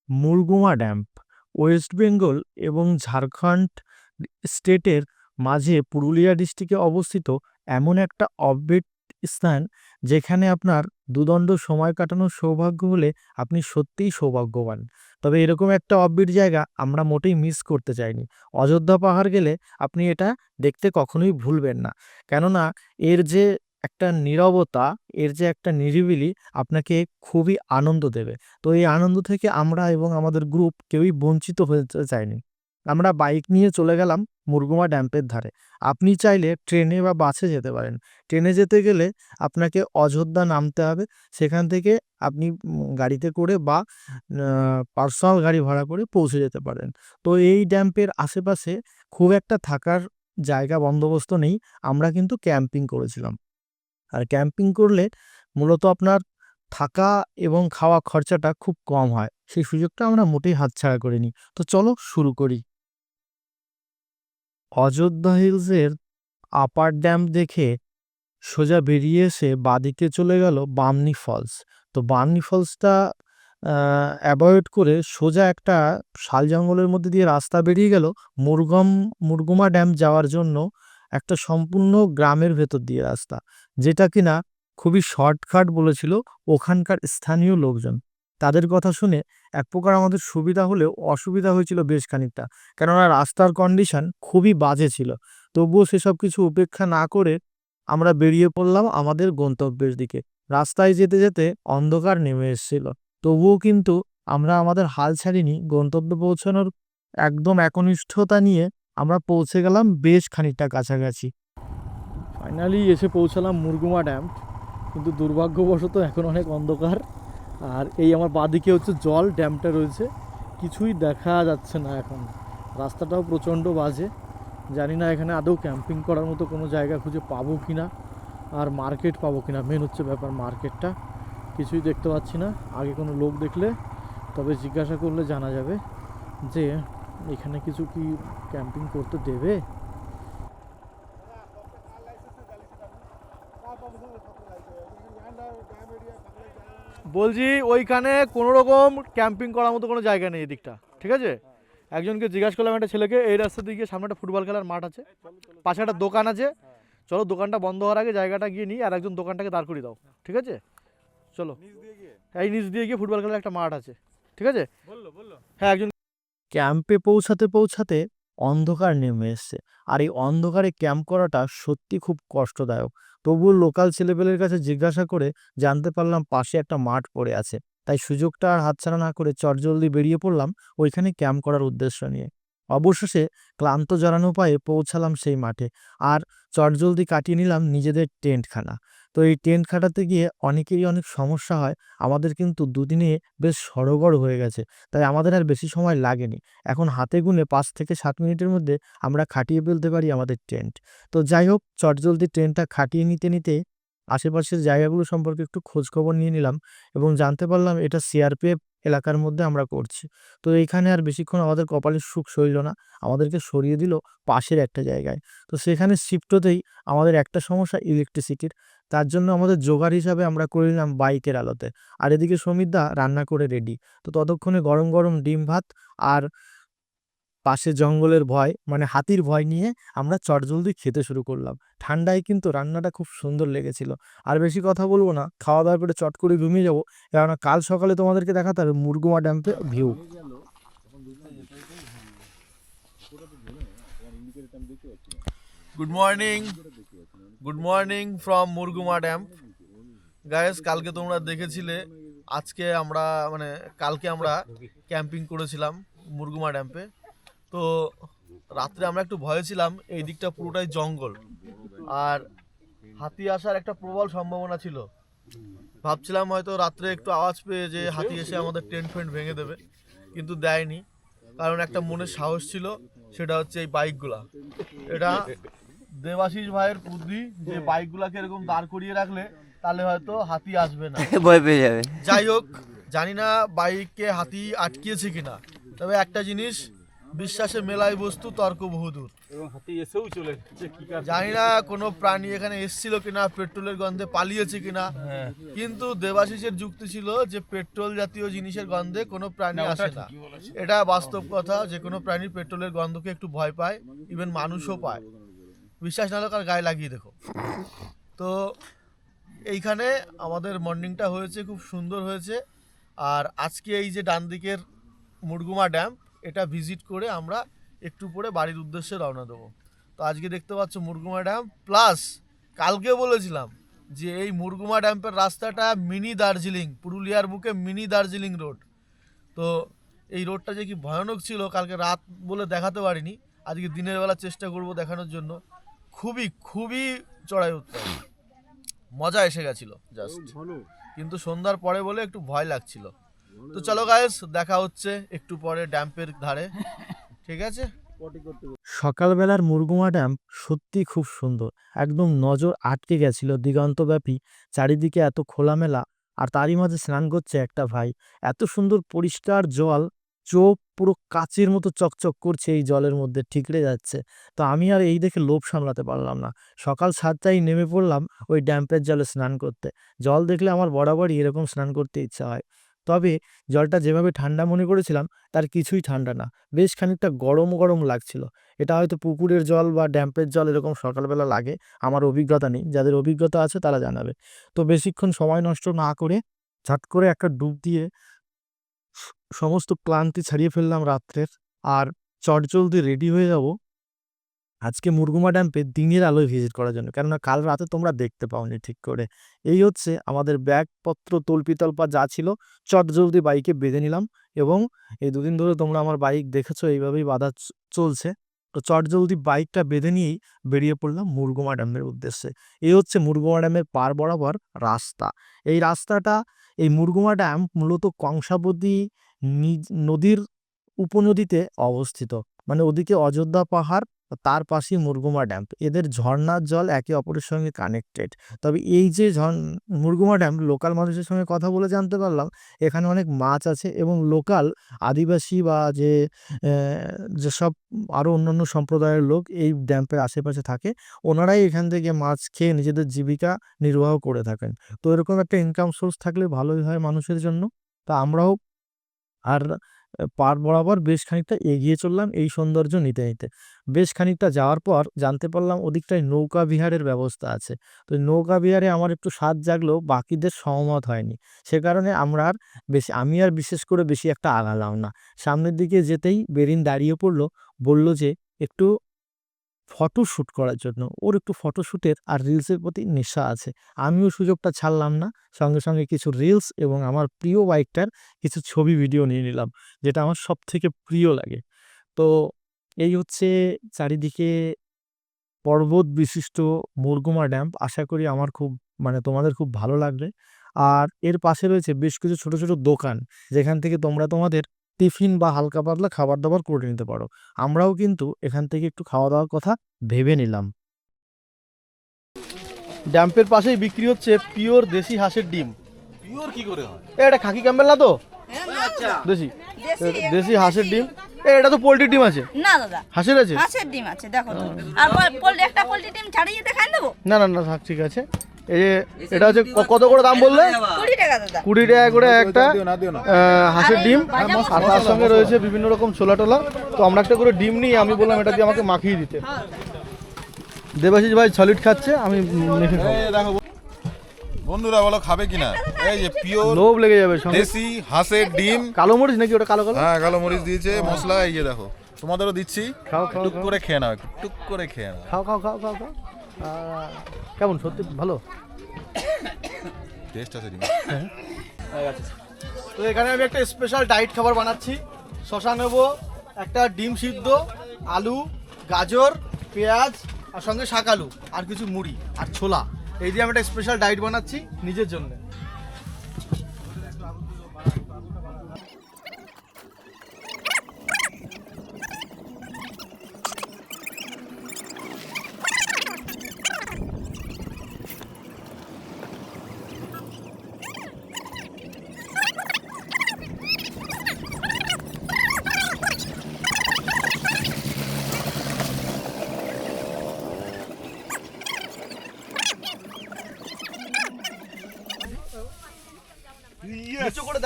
Murguma damp West Bengal এবং ঝাড়খণ্ড স্টেটের মাঝে পুরুলিয়া ডিস্ট্রিক্টে অবস্থিত এমন একটা অফবিট স্থান, যেখানে আপনার দুদণ্ড সময় কাটানোর সৌভাগ্য হলে আপনি সত্যিই সৌভাগ্যবান। তবে এরকম একটা অফবিট জায়গা আমরা মোটেই মিস করতে চাইনি। অযোধ্যা পাহাড় গেলে আপনি এটা দেখতে কখনোই ভুলবেন না। কেননা এর যে একটা নীরবতা, এর যে একটা নিরিবিলি আপনাকে খুবই আনন্দ দেবে। তো এই আনন্দ থেকে আমরা এবং আমাদের গ্রুপ কেউই বঞ্চিত হতে চাইনি। আমরা বাইক নিয়ে চলে গেলাম মুরগুমা ড্যাম্পের ধারে। আপনি চাইলে ট্রেনে বা বাসে যেতে পারেন। ট্রেনে যেতে গেলে আপনাকে অযোধ্যা নামতে হবে। সেখান থেকে আপনি গাড়িতে করে বা পার্সোনাল গাড়ি ভাড়া করে পৌঁছে যেতে পারেন। তো এই ড্যাম্পের আশেপাশে খুব একটা থাকার জায়গা বন্দোবস্ত নেই। আমরা কিন্তু ক্যাম্পিং করেছিলাম। আর ক্যাম্পিং করলে মূলত আপনার থাকা এবং খাওয়া খরচাটা খুব কম হয়। সেই সুযোগটা আমরা মোটেই হাতছাড়া করিনি। তো চলো শুরু করি। অযোধ্যা হিলসের আপার ড্যাম দেখে সোজা বেরিয়ে এসে বাঁদিকে চলে গেল বামনি ফলস। তো বামনি ফলসটা অ্যাভয়েড করে সোজা একটা শাল জঙ্গলের মধ্যে দিয়ে রাস্তা বেরিয়ে গেল মুরগুমা ড্যাম যাওয়ার জন্য, একটা সম্পূর্ণ গ্রামের ভেতর দিয়ে রাস্তা, যেটা কিনা খুবই শর্টকাট বলেছিল ওখানকার স্থানীয় লোকজন। তাদের কথা শুনে এক প্রকার আমাদের সুবিধা হলেও অসুবিধা হয়েছিল বেশ খানিকটা, কেননা রাস্তার কন্ডিশন খুবই বাজে ছিল। তবুও সেসব কিছু উপেক্ষা না করে আমরা বেরিয়ে পড়লাম আমাদের গন্তব্যের দিকে। রাস্তায় যেতে যেতে অন্ধকার নেমে এসেছিল, তবুও কিন্তু আমরা আমাদের হাল ছাড়িনি। গন্তব্যে পৌঁছানোর একদম একনিষ্ঠতা নিয়ে আমরা পৌঁছে গেলাম বেশ খানিকটা কাছাকাছি। ফাইনালি এসে পৌঁছালাম মুরগুমা ড্যাম, কিন্তু দুর্ভাগ্যবশত এখন অনেক অন্ধকার। আর এই আমার বাঁদিকে হচ্ছে জল, ড্যামটা রয়েছে, কিছুই দেখা যাচ্ছে না এখন। রাস্তাটাও প্রচণ্ড বাজে। জানি না এখানে আদৌ ক্যাম্পিং করার মতো কোনো জায়গা খুঁজে পাবো কি না, আর মার্কেট পাবো কি না। মেন হচ্ছে ব্যাপার, মার্কেটটা কিছুই দেখতে পাচ্ছি না। আগে কোনো লোক দেখলে তবে জিজ্ঞাসা করলে জানা যাবে যে এখানে কিছু কি ক্যাম্পিং করতে দেবে। বলছি ওইখানে কোনো রকম ক্যাম্পিং করার মতো কোনো জায়গা নেই এদিকটা, ঠিক আছে? একজনকে জিজ্ঞাসা করলাম, একটা ছেলেকে, এই রাস্তা দিয়ে গিয়ে সামনে একটা ফুটবল খেলার মাঠ আছে, পাশে একটা দোকান আছে, চলো দোকানটা বন্ধ হওয়ার আগে জায়গাটা গিয়ে নিই, আর একজন দোকানটাকে দাঁড় করিয়ে দাও, ঠিক আছে? চলো, এই নিচ দিয়ে গিয়ে ফুটবল খেলার একটা মাঠ আছে, ঠিক আছে? হ্যাঁ একজন। ক্যাম্পে পৌঁছাতে পৌঁছাতে অন্ধকার নেমে এসছে। আর এই অন্ধকারে ক্যাম্প করাটা সত্যি খুব কষ্টদায়ক। তবুও লোকাল ছেলেপেলের কাছে জিজ্ঞাসা করে জানতে পারলাম পাশে একটা মাঠ পড়ে আছে। তাই সুযোগটা আর হাতছাড়া না করে চটজলদি বেরিয়ে পড়লাম ওইখানে ক্যাম্প করার উদ্দেশ্য নিয়ে। অবশেষে ক্লান্ত জড়ানো পায়ে পৌঁছালাম সেই মাঠে। আর চটজলদি কাটিয়ে নিলাম নিজেদের টেন্টখানা। তো এই টেন্ট খাটাতে গিয়ে অনেকেরই অনেক সমস্যা হয়। আমাদের কিন্তু দুদিনে বেশ সড়গড় হয়ে গেছে, তাই আমাদের আর বেশি সময় লাগেনি। এখন হাতে গুনে 5 থেকে 7 মিনিটের মধ্যে আমরা খাটিয়ে ফেলতে পারি আমাদের টেন্ট। তো যাই হোক, চটজলদি টেন্টটা খাটিয়ে নিতে নিতে আশেপাশের জায়গাগুলো সম্পর্কে একটু খোঁজখবর নিয়ে নিলাম এবং জানতে পারলাম এটা সিআরপিএফ এলাকার মধ্যে আমরা করছি। তো এইখানে আর বেশিক্ষণ আমাদের কপালের সুখ সইল না, আমাদেরকে সরিয়ে দিল পাশের একটা জায়গায়। তো সেখানে শিফট হতেই আমাদের একটা সমস্যা ইলেকট্রিসিটির। তার জন্য আমাদের জোগাড় হিসাবে আমরা করে নিলাম বাইকের আলোতে। আর এদিকে সমিতদা রান্না করে রেডি। তো ততক্ষণে গরম গরম ডিম ভাত আর পাশে জঙ্গলের ভয়, মানে হাতির ভয় নিয়ে আমরা চটজলদি খেতে শুরু করলাম। ঠান্ডায় কিন্তু রান্নাটা খুব সুন্দর লেগেছিল। আর বেশি কথা বলবো না, খাওয়া দাওয়ার পরে চট করে ঘুমিয়ে যাবো, কেননা কাল সকালে তোমাদেরকে দেখাতে হবে মুরগুমা ড্যাম্পে view. Good morning, good morning from Murguma dam. Guys, কালকে তোমরা দেখেছিলে, আজকে আমরা মানে কালকে আমরা ক্যাম্পিং করেছিলাম মুরগুমা ড্যাম্পে। তো রাত্রে আমরা একটু ভয়ে ছিলাম, এই দিকটা পুরোটাই জঙ্গল আর হাতি আসার একটা প্রবল সম্ভাবনা ছিল। ভাবছিলাম হয়তো রাত্রে একটু আওয়াজ পেয়ে যে হাতি এসে আমাদের টেন্ট ফেন্ট ভেঙে দেবে, কিন্তু দেয়নি। কারণ একটা মনের সাহস ছিল, সেটা হচ্ছে এই বাইকগুলা। এটা দেবাশিস ভাইয়ের বুদ্ধি যে বাইকগুলাকে এরকম দাঁড় করিয়ে রাখলে তাহলে হয়তো হাতি আসবে না, ভয় পেয়ে যাবে। যাই হোক, জানি না বাইককে হাতি আটকিয়েছে কিনা, তবে একটা জিনিস বিশ্বাসে মেলায় বস্তু, তর্ক বহুদূর। এবং হাতি এসেও চলে গেছে, কি কাজ? জানি না কোনো প্রাণী এখানে এসেছিল কিনা, পেট্রোলের গন্ধে পালিয়েছে কিনা, কিন্তু দেবাশিসের যুক্তি ছিল যে পেট্রোল জাতীয় জিনিসের গন্ধে কোনো প্রাণী আসে না। এটা বাস্তব কথা, যে কোনো প্রাণী পেট্রোলের গন্ধকে একটু ভয় পায়, ইভেন মানুষও পায়। বিশ্বাস না হলে কার গায়ে লাগিয়ে দেখো। তো এইখানে আমাদের মর্নিংটা হয়েছে, খুব সুন্দর হয়েছে। আর আজকে এই যে ডান দিকের মুরগুমা ড্যাম, এটা ভিজিট করে আমরা একটু পরে বাড়ির উদ্দেশ্যে রওনা দেবো। তো আজকে দেখতে পাচ্ছ মুরগুমা ড্যাম, প্লাস কালকে বলেছিলাম যে এই মুরগুমা ড্যাম্পের রাস্তাটা মিনি দার্জিলিং, পুরুলিয়ার বুকে মিনি দার্জিলিং রোড। তো এই রোডটা যে কি ভয়ানক ছিল কালকে রাত বলে দেখাতে পারিনি, আজকে দিনের বেলা চেষ্টা করব দেখানোর জন্য। খুবই খুবই চড়াই উত্তর, মজা এসে গেছিল জাস্ট, কিন্তু সন্ধ্যার পরে বলে একটু ভয় লাগছিল। তো চলো গাইস, দেখা হচ্ছে একটু পরে ড্যাম্পের ধারে, ঠিক আছে? সকালবেলার মুরগুমা ড্যাম সত্যি খুব সুন্দর, একদম নজর আটকে গেছিল দিগন্তব্যাপী, চারিদিকে এত খোলামেলা, আর তারই মাঝে স্নান করছে একটা ভাই। এত সুন্দর পরিষ্কার জল, চোখ পুরো কাচের মতো চকচক করছে এই জলের মধ্যে, ঠিকরে যাচ্ছে। তো আমি আর এই দেখে লোভ সামলাতে পারলাম না, সকাল 7টায় নেমে পড়লাম ওই ড্যাম্পের জলে স্নান করতে। জল দেখলে আমার বরাবরই এরকম স্নান করতে ইচ্ছা হয়, তবে জলটা যেভাবে ঠান্ডা মনে করেছিলাম তার কিছুই ঠান্ডা না, বেশ খানিকটা গরম গরম লাগছিল। এটা হয়তো পুকুরের জল বা ড্যাম্পের জল এরকম সকালবেলা লাগে, আমার অভিজ্ঞতা নেই, যাদের অভিজ্ঞতা আছে তারা জানাবে। তো বেশিক্ষণ সময় নষ্ট না করে ঝট করে একটা ডুব দিয়ে সমস্ত ক্লান্তি ছাড়িয়ে ফেললাম রাত্রের, আর চটজলদি রেডি হয়ে যাব আজকে মুরগুমা ড্যাম্পে দিনের আলোয় ভিজিট করার জন্য, কেননা কাল রাতে তোমরা দেখতে পাওনি ঠিক করে। এই হচ্ছে আমাদের ব্যাগপত্র, তল্পিতল্পা যা ছিল চটজলদি বাইকে বেঁধে নিলাম, এবং এই দুদিন ধরে তোমরা আমার বাইক দেখেছো এইভাবেই বাঁধা চলছে। তো চটজলদি বাইকটা বেঁধে নিয়েই বেরিয়ে পড়লাম মুরগুমা ড্যামের উদ্দেশ্যে। এই হচ্ছে মুরগুমা ড্যামের পার বরাবর রাস্তা। এই রাস্তাটা, এই মুরগুমা ড্যাম মূলত কংসাবতী নদীর উপনদীতে অবস্থিত, মানে ওদিকে অযোধ্যা পাহাড়, তার পাশেই মুরগুমা ড্যাম, এদের ঝর্ণার জল একে অপরের সঙ্গে কানেক্টেড। তবে এই যে মুরগুমা ড্যাম, লোকাল মানুষের সঙ্গে কথা বলে জানতে পারলাম এখানে অনেক মাছ আছে, এবং লোকাল আদিবাসী বা যেসব আরও অন্যান্য সম্প্রদায়ের লোক এই ড্যাম্পের আশেপাশে থাকে, ওনারাই এখান থেকে মাছ খেয়ে নিজেদের জীবিকা নির্বাহ করে থাকেন। তো এরকম একটা ইনকাম সোর্স থাকলে ভালোই হয় মানুষের জন্য। তা আমরাও আর পার বরাবর বেশ খানিকটা এগিয়ে চললাম এই সৌন্দর্য নিতে নিতে। বেশ খানিকটা যাওয়ার পর জানতে পারলাম ওদিকটায় নৌকা বিহারের ব্যবস্থা আছে। তো নৌকা বিহারে আমার একটু স্বাদ জাগলেও বাকিদের সহমত হয়নি, সে কারণে আমি আর বিশেষ করে বেশি একটা আগালাম না। সামনের দিকে যেতেই বেরিন দাঁড়িয়ে পড়লো, বলল যে একটু ফটোশ্যুট করার জন্য, ওর একটু ফটোশ্যুটের আর রিলসের প্রতি নেশা আছে। আমিও সুযোগটা ছাড়লাম না, সঙ্গে সঙ্গে কিছু রিলস এবং আমার প্রিয় বাইকটার কিছু ছবি ভিডিও নিয়ে নিলাম, যেটা আমার সব থেকে প্রিয় লাগে। তো এই হচ্ছে চারিদিকে পর্বত বিশিষ্ট মুরগুমা ড্যাম। আশা করি আমার খুব, মানে তোমাদের খুব ভালো লাগবে। আর এর পাশে রয়েছে বেশ কিছু ছোট ছোট দোকান, যেখান থেকে তোমরা তোমাদের টিফিন বা হালকা পাতলা খাবার দাবার করে নিতে পারো। আমরাও কিন্তু এখান থেকে একটু খাওয়া দাওয়ার কথা ভেবে নিলাম। ড্যাম্পের পাশেই বিক্রি হচ্ছে পিওর দেশি হাঁসের ডিম। পিওর কি করে হয়? এটা খাকি ক্যাম্বেল না তো? দেশি দেশি হাঁসের ডিম। এটা তো পোল্ট্রির ডিম আছে না দাদা, হাঁসের আছে? হাঁসের ডিম আছে, দেখো তো। আর একটা পোল্ট্রি ডিম ছাড়িয়ে দেখাই দেবো। না না না থাক, ঠিক আছে। এই যে এটা হচ্ছে কত করে দাম বললে? 20 টাকা দাদা। 20 টাকা করে একটা হাঁসের ডিম, আর তার সঙ্গে রয়েছে বিভিন্ন রকম ছোলা টোলা। তো আমরা একটা করে ডিম নিই, আমি বললাম এটা দিয়ে আমাকে মাখিয়ে দিতে। দেবাশিস ভাই সলিড খাচ্ছে, আমি মেখে খাবো। দেখো বন্ধুরা, বলো খাবে কিনা? এই যে পিওর লোভ লেগে যাবে সঙ্গে। দেশি হাঁসের ডিম, কালো মরিচ নাকি ওটা? কালো কালো, হ্যাঁ কালো মরিচ দিয়েছে, মশলা। এই যে দেখো, তোমাদেরও দিচ্ছি, খাও খাও টুক খাও। করে খেয়ে নাও, একটু টুক করে খেয়ে নাও। খাও খাও খাও খাও খাও। কেমন সত্যি ভালো টেস্ট আছে ডিম। তো এখানে আমি একটা স্পেশাল ডায়েট খাবার বানাচ্ছি। শশা নেব, একটা ডিম সিদ্ধ, আলু, গাজর, পেঁয়াজ, আর সঙ্গে শাকালু, আর কিছু মুড়ি আর ছোলা। এই দিয়ে আমি একটা স্পেশাল ডায়েট বানাচ্ছি নিজের জন্য।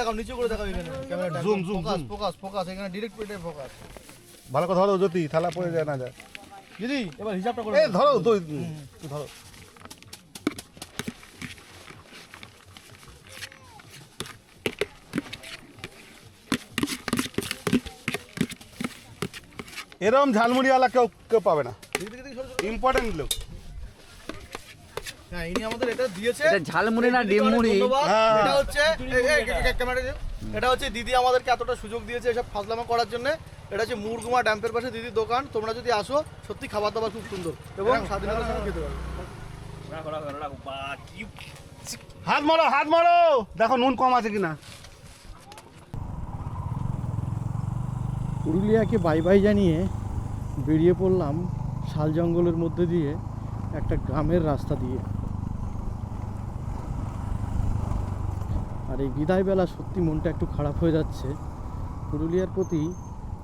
দেখাও, নিচু করে দেখাও এখানে ক্যামেরাটা। Zoom, zoom, focus zoom। Focus focus, এখানে ডিরেক্ট পেটে ফোকাস। ভালো কথা ধরো জ্যোতি, থালা পড়ে যায় না যায়। দিদি এবার হিসাবটা করে এই ধরো তুই ধরো। এরকম ঝালমুড়িওয়ালা কেউ কেউ পাবে না, ইম্পর্টেন্ট লোক। হ্যাঁ, ইনি আমাদের এটা দিয়েছে। এটা ঝালমুড়ি না দিদিকে অনেক ডিমমুড়ি? ধন্যবাদ। হ্যাঁ। এটা হচ্ছে ক্যামেরা, এটা হচ্ছে দিদি আমাদেরকে এতটা সুযোগ দিয়েছে এসব ফাজলামা করার জন্য। এটা হচ্ছে মুরগুমা ড্যাম্পের পাশে দিদির দোকান। তোমরা যদি আসো, সত্যি খাবার দাবার খুব সুন্দর এবং স্বাধীনতার সঙ্গে খেতে পারো। হাত মারো, হাত মারো, দেখো নুন কম আছে কিনা। পুরুলিয়াকে বাই বাই জানিয়ে বেরিয়ে পড়লাম শাল জঙ্গলের মধ্যে দিয়ে একটা গ্রামের রাস্তা দিয়ে। আর এই বিদায়বেলা সত্যি মনটা একটু খারাপ হয়ে যাচ্ছে। পুরুলিয়ার প্রতি,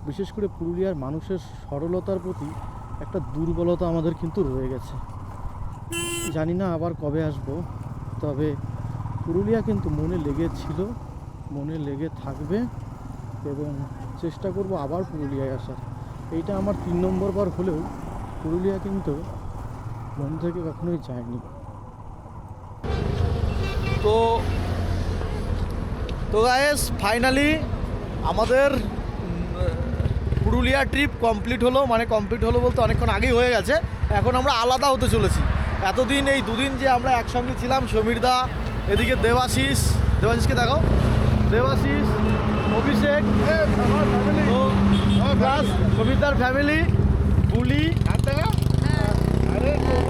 বিশেষ করে পুরুলিয়ার মানুষের সরলতার প্রতি একটা দুর্বলতা আমাদের কিন্তু রয়ে গেছে। জানি না আবার কবে আসব, তবে পুরুলিয়া কিন্তু মনে লেগেছিল, মনে লেগে থাকবে এবং চেষ্টা করব আবার পুরুলিয়ায় আসার। এইটা আমার 3 নম্বর বার হলেও পুরুলিয়া কিন্তু মন থেকে কখনোই যায়নি। তো গাইস, ফাইনালি আমাদের পুরুলিয়া ট্রিপ কমপ্লিট হলো। মানে কমপ্লিট হলো বলতে অনেকক্ষণ আগেই হয়ে গেছে। এখন আমরা আলাদা হতে চলেছি। এতদিন এই দুদিন যে আমরা একসঙ্গে ছিলাম, সমীরদা, এদিকে দেবাশিসকে দেখাও, দেবাশিস, অভিষেক, প্লাস সমীরদার ফ্যামিলি, বুলি,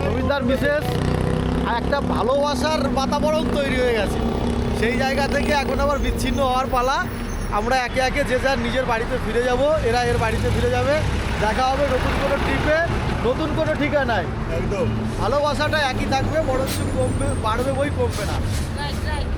সমীরদার মিসেস, আর একটা ভালোবাসার বাতাবরণ তৈরি হয়ে গেছে। সেই জায়গা থেকে এখন আবার বিচ্ছিন্ন হওয়ার পালা। আমরা একে একে যে যার নিজের বাড়িতে ফিরে যাব, এরা এর বাড়িতে ফিরে যাবে। দেখা হবে নতুন কোনো ট্রিপে, নতুন কোনো ঠিকানায়। একদম ভালোবাসাটা একই থাকবে, বরঞ্চ কমবে, বাড়বে বই কমবে না। Right right